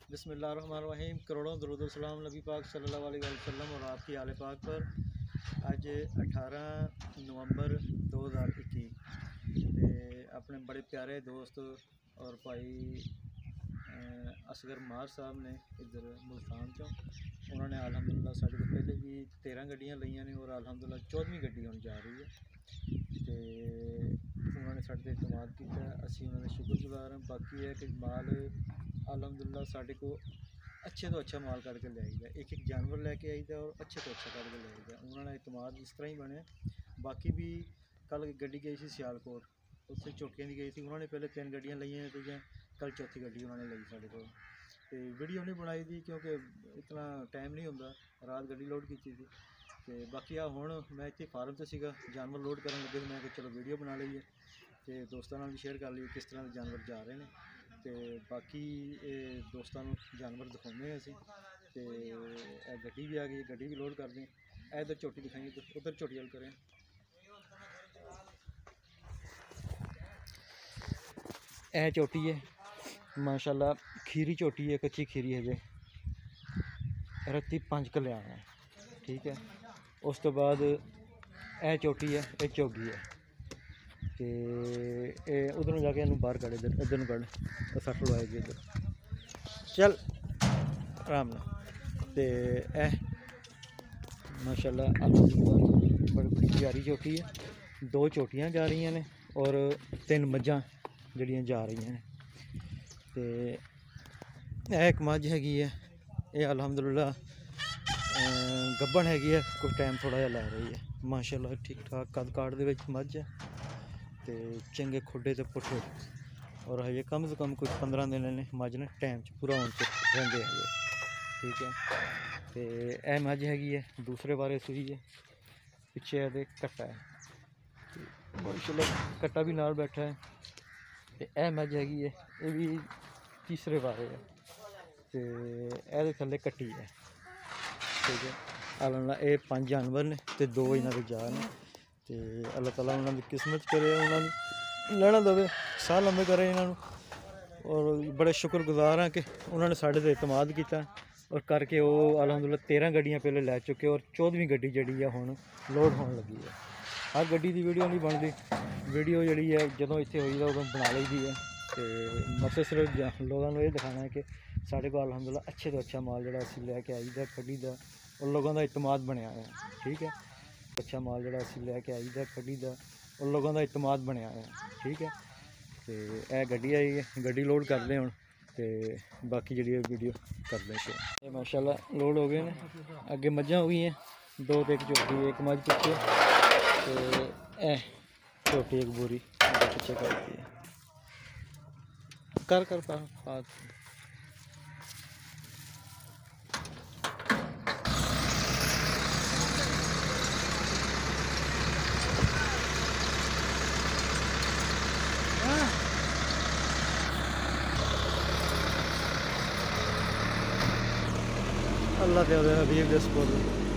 बिस्मिल्लाहिर्रहमानिर्रहीम। करोड़ों दरूद व सलाम नबी पाक सल्लल्लाहु अलैहि वसल्लम और आपकी आले पाक पर। आज 18 नवंबर 2021 अपने बड़े प्यारे दोस्त और भाई असगर मार साहब ने इधर मुल्तान चो उन्होंने अलहमदुलिल्लाह साढ़े को पहले भी 13 गड्डियाँ लईयां ने और अलहमदुलिल्लाह 14वीं गड्डी हुण जा रही है। तो उन्होंने साढ़े ते इतमाद किया, असी उन्होंने शुक्रगुजार हैं। बाकी है कि माल अलहमदुलिल्लाह साढ़े को अच्छे तो अच्छा माल करके ले आईदा, एक एक जानवर लैके आईदा और अच्छे तो अच्छा करके ले आईदा। उन्होंने इतमाद इस तरह ही बने। बाकी भी कल गड्डी गई थी सियालकोट, उससे चौकियाँ दी गई थी। उन्होंने पहले 3 गड्डियाँ लईयां तो कल चौथी गड्डी उन्होंने ली साढ़े को। तो वीडियो नहीं बनाई थी क्योंकि इतना टाइम नहीं होंदा, रात गड्डी लोड की थी। तो बाकी आ हुण मैं इतने फार्म से सीगा जानवर लोड करन लगे, मैं कि चलो वीडियो बना लीए तो दोस्तों नाल भी शेयर कर लीए किस तरह के जानवर जा रहे हैं। तो बाकी दोस्तों जानवर दिखाने असी। तो गड्डी भी आ गई, गड्डी भी लोड कर दें। इधर झोटी दिखाएंगे तो उधर झोटी वाल करें। यह झोटी है माशाल्लाह, खीरी झोटी है, कच्ची खीरी है जे रत्ती 5 कल्याण है, ठीक है। उस तो बाद यह झोटी है, यह चोगी है। तो उधर जाके इनू बाहर कढ़, इधर इधर कढ़ सट लवाएगी इधर, चल आराम ना। तो यह माशाल्लाह बड़ी बड़ी प्यारी झोटी है। 2 झोटियाँ जा रही ने और 3 मझां जड़ियाँ जा रही हैं। तो एक मझ हैगी है, ये अलहमदुलिल्लाह गब्बन हैगी है, कुछ टाइम थोड़ा जहा लै रही है। माशाल्लाह ठीक ठाक कद काट दे विच मझ है। तो चंगे खुडे तो पुट्ठे और हजे कम से कम कुछ 15 दिन ने मझ ने टाइम पूरा होने रेंदे है, ठीक है। तो यह मझ हैगी है, दूसरे बारे सूई है। पिछे ये कट्टा है, माशाल्लाह कट्टा भी नाल बैठा है। तो यह मझ हैगी है, ये भी तीसरे बारे है। तो ये थले कट्टी है, ठीक है। अल्लाह ये 5 जानवर ने तो 2 इन्हों के जा ने। तो अल्लाह ताला उन्होंने किस्मत करे, उन्होंने लैना दवे, साह लंबे करे इन्हों। और बड़े शुक्रगुजार हाँ कि उन्होंने साढ़े ते इतमाद किया और करके वो अलहमदुलिल्लाह 13 गड्डियाँ पहले लै चुके और 14वीं गड्डी जी है हुण लोड होने लगी है। हर गड्डी की वीडियो नहीं बनती, वीडियो जी है जो इतने हुई उदों बना ली है। तो मकसद सिर्फ लोगों को ये दिखाना है कि साढ़े को अलहमदुलिल्लाह अच्छे तो अच्छा माल जो असी लैके आईदा कढ़ीदा और लोगों का इतमाद बनया है, ठीक है। अच्छा माल जो असी लैके आईदा कढ़ीदा और लोगों का इतमाद बनया है, ठीक है। तो यह गड्डी आई है, गड्डी लोड कर दें हम। तो बाकी जी वीडियो कर दें। ये माशाल्लाह लोड हो गए हैं। अगे मझां हुई हैं 2 तो 1 झोटी, 1 मझ पिछे। तो यह झोटी 1 बोरी पिछे करती है, कर कर पा अल्लाह के हबीब दे सपुर्द।